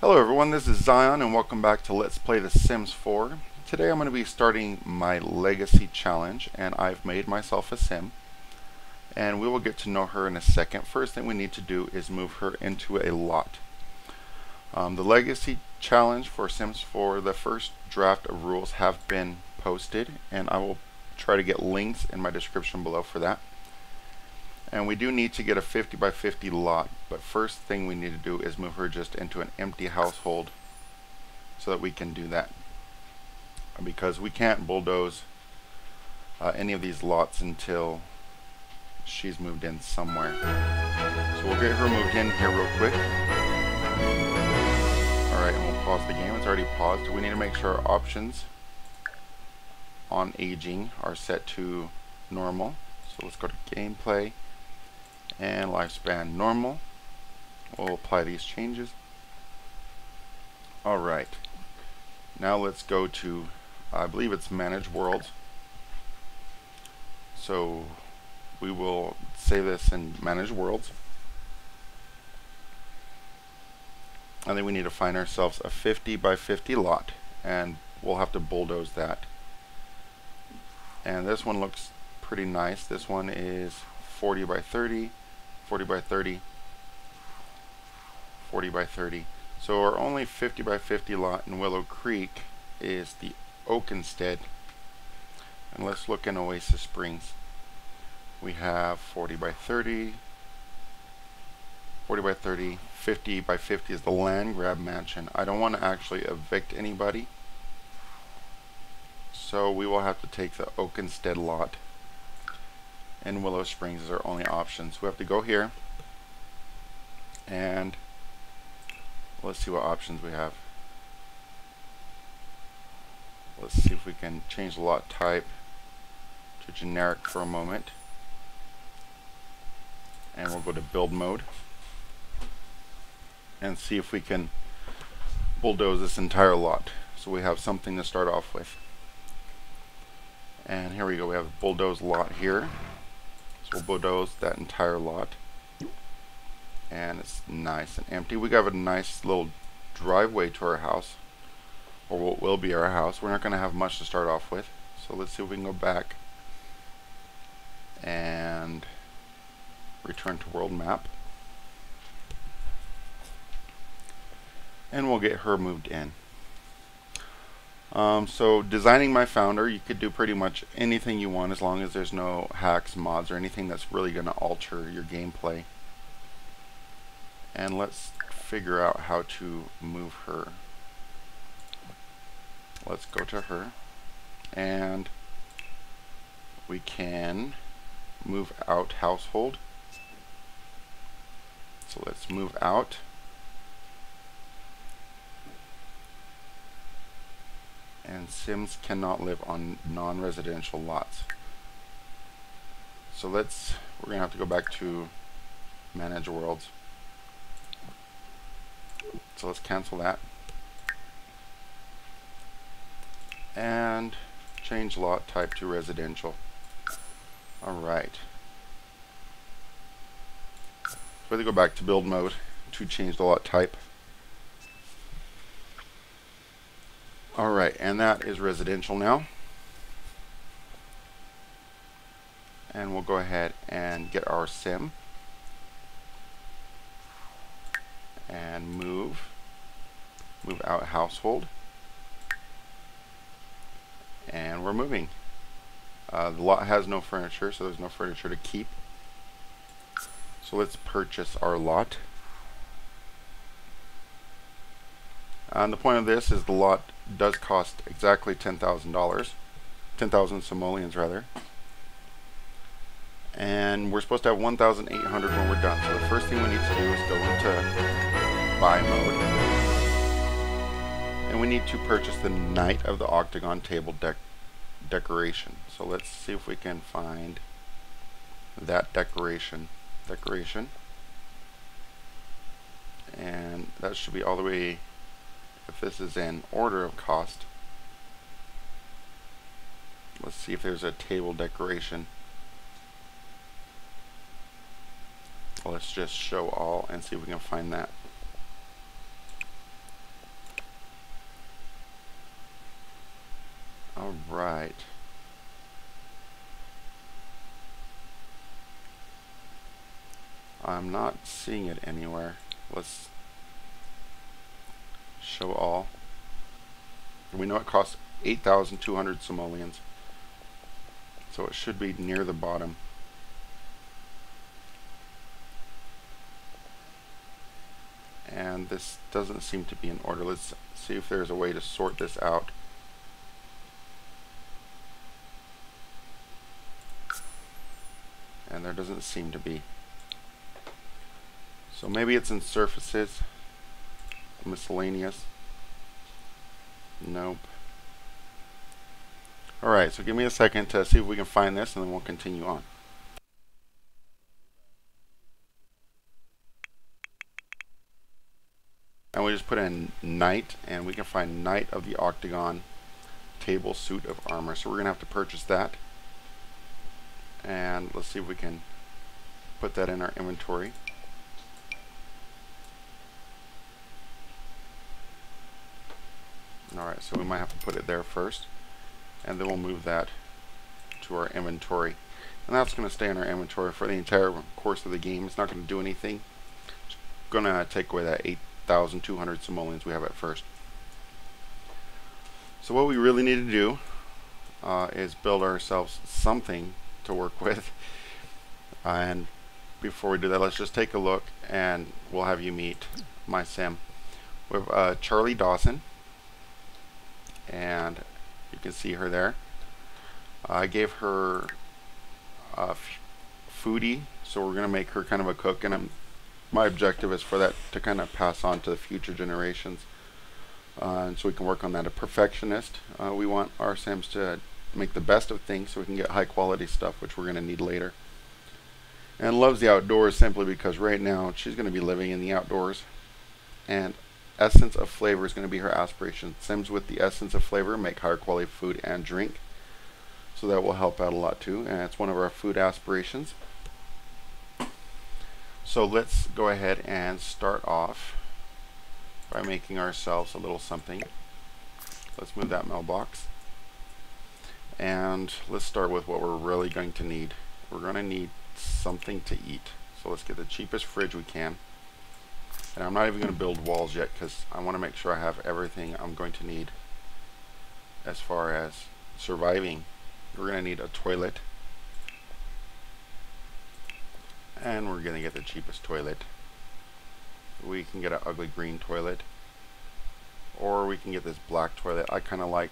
Hello everyone, this is Zion and welcome back to Let's Play The Sims 4. Today I'm going to be starting my Legacy Challenge and I've made myself a Sim. And we will get to know her in a second. First thing we need to do is move her into a lot. The Legacy Challenge for Sims 4, the first draft of rules have been posted and I will try to get links in my description below for that. And we do need to get a 50 by 50 lot, but first thing we need to do is move her just into an empty household so that we can do that. Because we can't bulldoze any of these lots until she's moved in somewhere. So we'll get her moved in here real quick. Alright, and we'll pause the game. It's already paused. We need to make sure our options on aging are set to normal. So let's go to gameplay. And lifespan normal. We'll apply these changes. Alright. Now let's go to, I believe it's manage worlds. So we will save this in manage worlds. And then we need to find ourselves a 50 by 50 lot. And we'll have to bulldoze that. And this one looks pretty nice. This one is 40 by 30. 40 by 30, 40 by 30. So our only 50 by 50 lot in Willow Creek is the Oakenstead. And let's look in Oasis Springs. We have 40 by 30, 40 by 30, 50 by 50 is the land grab mansion. I don't want to actually evict anybody, so we will have to take the Oakenstead lot. And Willow Springs is our only option. So we have to go here and let's see what options we have. Let's see if we can change the lot type to generic for a moment. And we'll go to build mode and see if we can bulldoze this entire lot. So we have something to start off with. And here we go, we have a bulldoze lot here. We'll bulldoze that entire lot, and it's nice and empty. We got a nice little driveway to our house, or what will be our house. We're not going to have much to start off with, so let's see if we can go back and return to world map, and we'll get her moved in. So designing my founder, you could do pretty much anything you want as long as there's no hacks, mods, or anything that's really going to alter your gameplay. And let's figure out how to move her. Let's go to her, and we can move out household. So let's move out. And Sims cannot live on non-residential lots. So we're gonna have to go back to manage worlds. So let's cancel that. And change lot type to residential. Alright. So we have to go back to build mode to change the lot type. Alright, and that is residential now. And we'll go ahead and get our sim. And move out household. And we're moving. The lot has no furniture, so there's no furniture to keep. So let's purchase our lot. And the point of this is the lot does cost exactly $10,000, 10,000 simoleons rather, and we're supposed to have 1,800 when we're done. So the first thing we need to do is go into buy mode, and we need to purchase the Knight of the Octagon table decoration. So let's see if we can find that decoration, and that should be all the way. If this is in order of cost, let's see if there's a table decoration. Let's just show all and see if we can find that. Alright. I'm not seeing it anywhere. Let's show all. We know it costs 8,200 simoleons, so it should be near the bottom. And this doesn't seem to be in order. Let's see if there's a way to sort this out. And there doesn't seem to be. So maybe it's in surfaces, miscellaneous. Nope. Alright, so give me a second to see if we can find this, and then we'll continue on. And we just put in Knight, and we can find Knight of the Octagon table suit of armor. So we're going to have to purchase that. And let's see if we can put that in our inventory. Alright, so we might have to put it there first. And then we'll move that to our inventory. And that's going to stay in our inventory for the entire course of the game. It's not going to do anything. It's going to take away that 8,200 simoleons we have at first. So what we really need to do is build ourselves something to work with. And before we do that, let's just take a look, and we'll have you meet my sim. We have Charlie Dawson, and you can see her there. I gave her foodie, so we're going to make her kind of a cook, and my objective is for that to kind of pass on to the future generations, and so we can work on that. A perfectionist. We want our Sims to make the best of things so we can get high quality stuff, which we're going to need later. And loves the outdoors simply because right now she's going to be living in the outdoors, and essence of flavor is going to be her aspiration. Sims with the essence of flavor make higher quality food and drink, so that will help out a lot too, and it's one of our food aspirations. So let's go ahead and start off by making ourselves a little something. Let's move that mailbox, and let's start with what we're really going to need. We're going to need something to eat, so let's get the cheapest fridge we can. And I'm not even going to build walls yet because I want to make sure I have everything I'm going to need as far as surviving. We're going to need a toilet, and we're going to get the cheapest toilet. We can get an ugly green toilet, or we can get this black toilet. I kind of like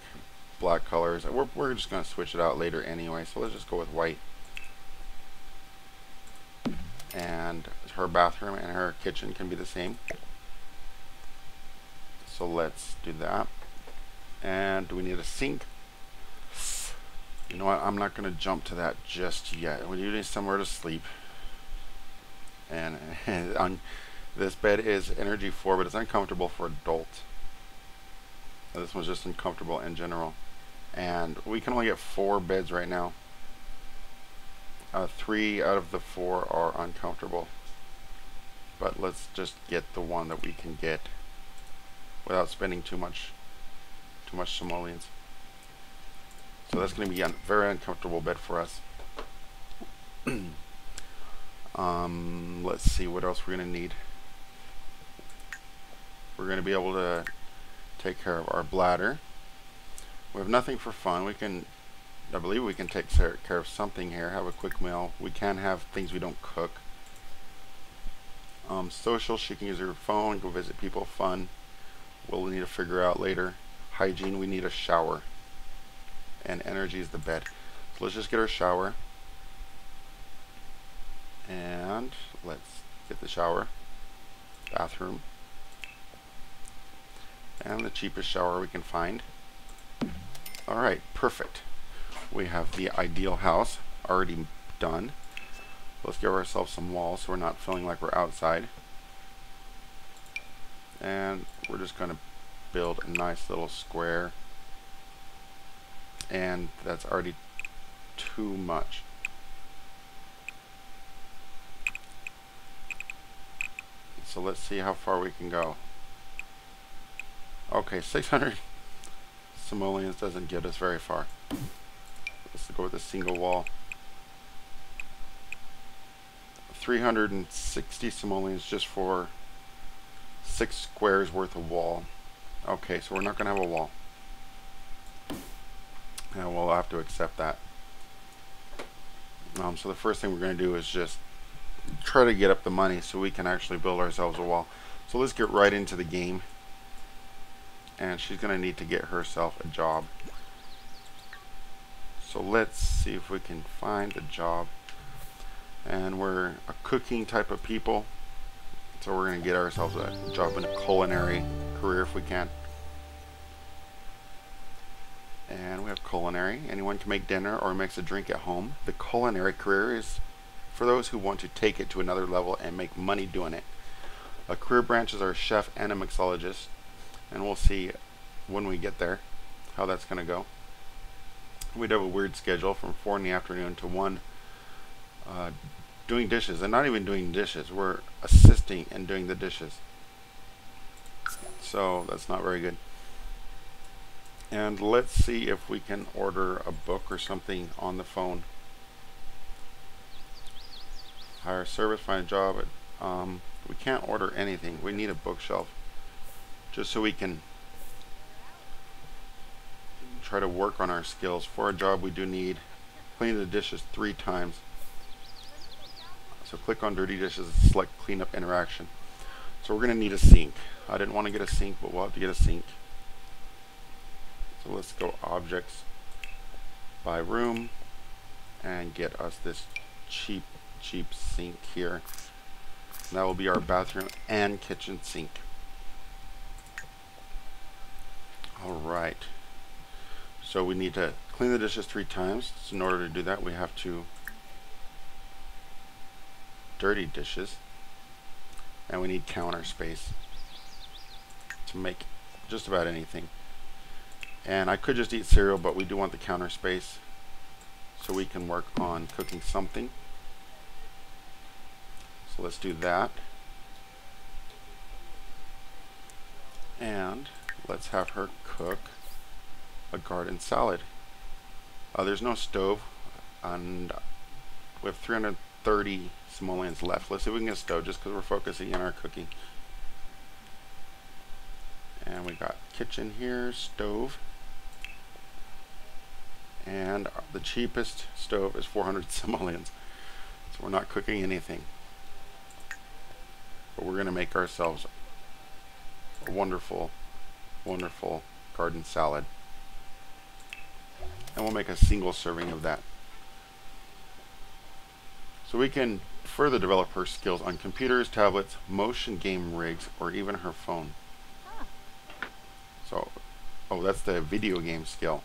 black colors. We're just going to switch it out later anyway, so let's just go with white. And her bathroom and her kitchen can be the same, so let's do that. And do we need a sink? You know what, I'm not going to jump to that just yet. We need somewhere to sleep, and on this bed is energy 4, but it's uncomfortable for adults. This one's just uncomfortable in general, and we can only get 4 beds right now. 3 out of the 4 are uncomfortable, but let's just get the one that we can get without spending too much simoleons. So that's going to be a very uncomfortable bed for us. Let's see what else we're going to need. We're going to be able to take care of our bladder. We have nothing for fun. I believe we can take care of something here. Have a quick meal. We can have things we don't cook. Social, she can use her phone, go visit people. Fun, we'll need to figure out later. Hygiene, we need a shower. And energy is the bed. So let's just get our shower. And let's get the shower. Bathroom. And the cheapest shower we can find. Alright, perfect. We have the ideal house already done. Let's give ourselves some walls so we're not feeling like we're outside. And we're just going to build a nice little square. And that's already too much. So let's see how far we can go. Okay, 600 simoleons doesn't get us very far. Let's go with a single wall. 360 simoleons just for 6 squares worth of wall. Okay, so we're not going to have a wall. And we'll have to accept that. So the first thing we're going to do is just try to get up the money so we can actually build ourselves a wall. So let's get right into the game. And she's going to need to get herself a job. So let's see if we can find a job. And we're a cooking type of people. So we're going to get ourselves a job in a culinary career if we can. And we have culinary. Anyone can make dinner or makes a drink at home. The culinary career is for those who want to take it to another level and make money doing it. A career branches are a chef and a mixologist. And we'll see when we get there how that's going to go. We'd have a weird schedule from 4 in the afternoon to 1 doing dishes. And not even doing dishes. We're assisting in doing the dishes. So that's not very good. And let's see if we can order a book or something on the phone. Hire service, find a job. We can't order anything. We need a bookshelf. Just so we can try to work on our skills. For a job we do need clean the dishes 3 times. So click on dirty dishes and select cleanup interaction. So we're going to need a sink. I didn't want to get a sink, but we'll have to get a sink. So let's go objects by room and get us this cheap sink here. And that will be our bathroom and kitchen sink. Alright. So we need to clean the dishes 3 times. So in order to do that we have to dirty dishes. And we need counter space to make just about anything. And I could just eat cereal, but we do want the counter space so we can work on cooking something. So let's do that. And let's have her cook a garden salad. There's no stove, and we have 330 simoleons left. Let's see if we can get a stove just because we're focusing on our cooking. And we got kitchen here, stove. And the cheapest stove is 400 simoleons. So we're not cooking anything. But we're going to make ourselves a wonderful, wonderful garden salad. And we'll make a single serving of that. So we can further develop her skills on computers, tablets, motion game rigs, or even her phone. So, oh, that's the video game skill.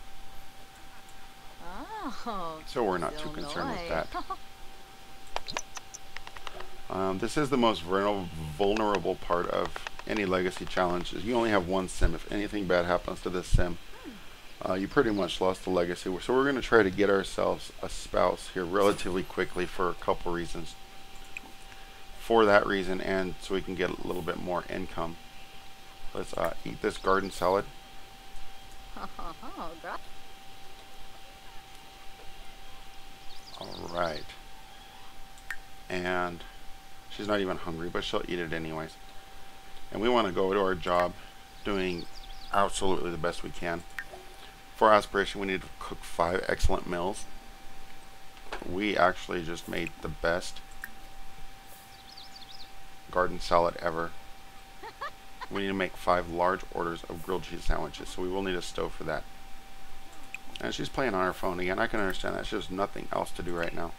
So we're not too concerned with that. This is the most vulnerable part of any legacy challenge. Is you only have one sim. If anything bad happens to this sim, you pretty much lost the legacy. So we're going to try to get ourselves a spouse here relatively quickly for a couple reasons. For that reason, and so we can get a little bit more income. Let's eat this garden salad. Alright. And she's not even hungry, but she'll eat it anyways. And we want to go to our job doing absolutely the best we can. For aspiration, we need to cook 5 excellent meals. We actually just made the best garden salad ever. We need to make 5 large orders of grilled cheese sandwiches, so we will need a stove for that. And she's playing on her phone again. I can understand that. She has nothing else to do right now.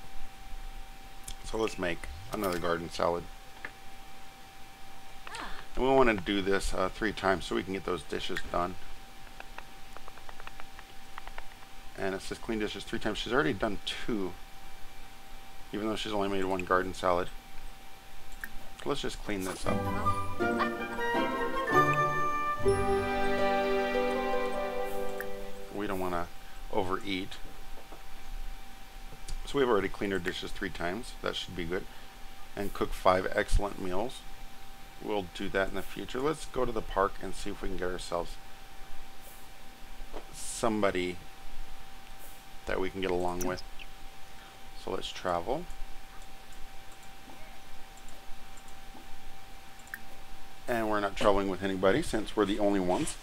So let's make another garden salad. And we want to do this 3 times so we can get those dishes done. And it says clean dishes 3 times. She's already done 2, even though she's only made 1 garden salad. So let's just clean this up. We don't want to overeat. So we've already cleaned our dishes 3 times. That should be good. And cook 5 excellent meals. We'll do that in the future. Let's go to the park and see if we can get ourselves somebody that we can get along with. So let's travel. And we're not traveling with anybody since we're the only ones.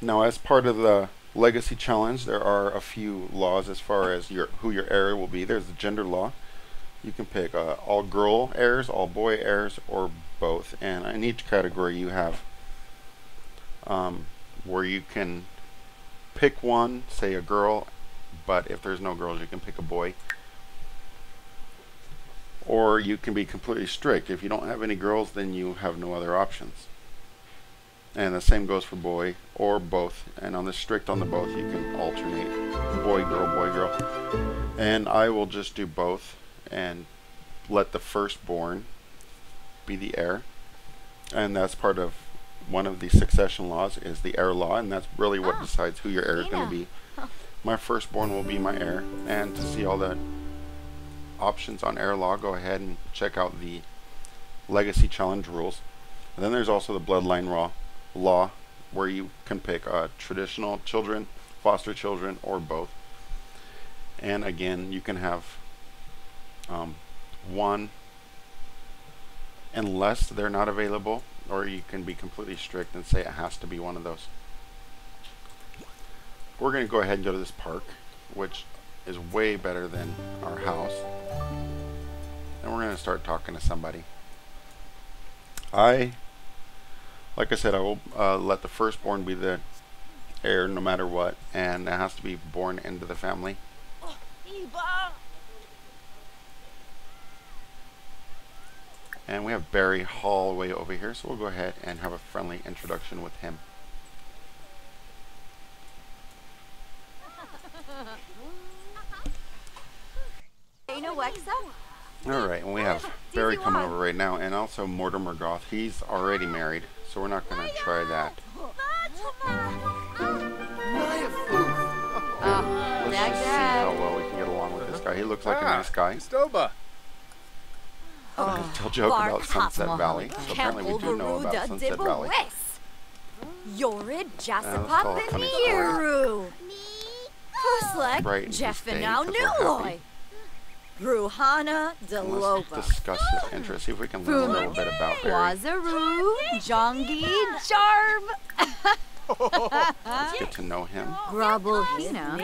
Now, as part of the legacy challenge, there are a few laws as far as who your heir will be. There's the gender law. You can pick all girl heirs, all boy heirs, or both. And in each category you have where you can pick one, say a girl, but if there's no girls you can pick a boy. Or you can be completely strict. If you don't have any girls, then you have no other options. And the same goes for boy or both. And on the strict on the both, you can alternate boy, girl. And I will just do both and let the firstborn be the heir. And that's part of one of the succession laws is the heir law. And that's really what decides who your heir is going to be. My firstborn will be my heir. And to see all the options on heir law, go ahead and check out the legacy challenge rules. And then there's also the bloodline law where you can pick traditional children, foster children, or both. And again, you can have one unless they're not available, or you can be completely strict and say it has to be one of those. We're going to go ahead and go to this park, which is way better than our house. And we're going to start talking to somebody. Like I said, I will let the firstborn be the heir no matter what, and it has to be born into the family. And we have Barry Hall way over here, so we'll go ahead and have a friendly introduction with him. Alright, and we have Barry coming over right now, and also Mortimer Goth. He's already married, so we're not going to try that. Let's see how well we can get along with this guy. He looks like a nice guy. Tell joke about Sunset Valley. So apparently we do know about Sunset Valley. Yorid Jasapapa Niru. Puslek Jeffinow Nuloy. Ruhana Let's Deloba. discuss his interests. See if we can learn a little bit about Barry. Wazaru Jongi Jarb. Let's get to know him. Grubblehina.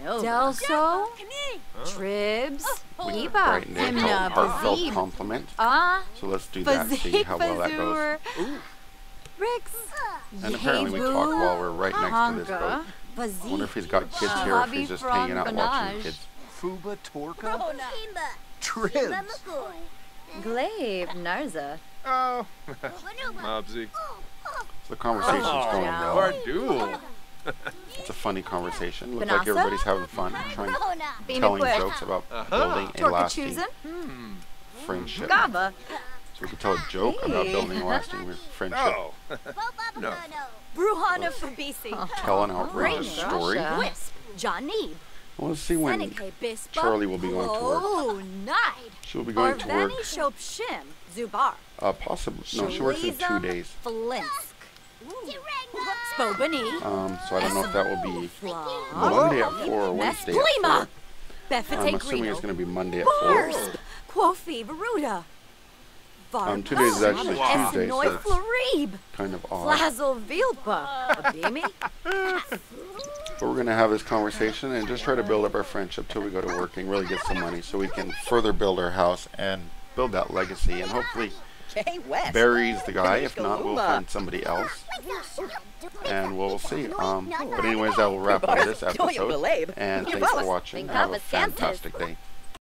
Delso. Tribs. Reba. Right, and they heartfelt compliment. So let's do that, see how well that goes. Rix. And apparently we talk while we're right next to this boat. I wonder if he's got kids here or if he's just hanging out watching the kids. Fuba Torka? Tribs. Glaive Narza. Oh, Mobsy. So the conversation's going well. Bardul. It's a funny conversation. Looks like everybody's having fun, telling jokes about building a lasting friendship. Gaba. So we could tell a joke about building a lasting friendship. Oh. No. Bruhana Fabisi. Tell an outrageous story. Wisp. Johnny. Well, let's see when Charlie will be going to work. Oh, night. She'll be going to work. Shop Shim. Zubar. Possibly. No, she works in 2 days. Flinsk. Spobani. So I don't know if that will be Monday at 4 or Wednesday at 4. I'm assuming it's going to be Monday at 4. Quofi Varuda. 2 days is actually Tuesday, so it's kind of odd. Flazzle Vilpa. Abimi. But we're going to have this conversation and just try to build up our friendship till we go to work and really get some money so we can further build our house and build that legacy. And hopefully Barry's the guy. If not, we'll find somebody else. And we'll see. But anyways, that will wrap up this episode. And thanks for watching. Have a fantastic day.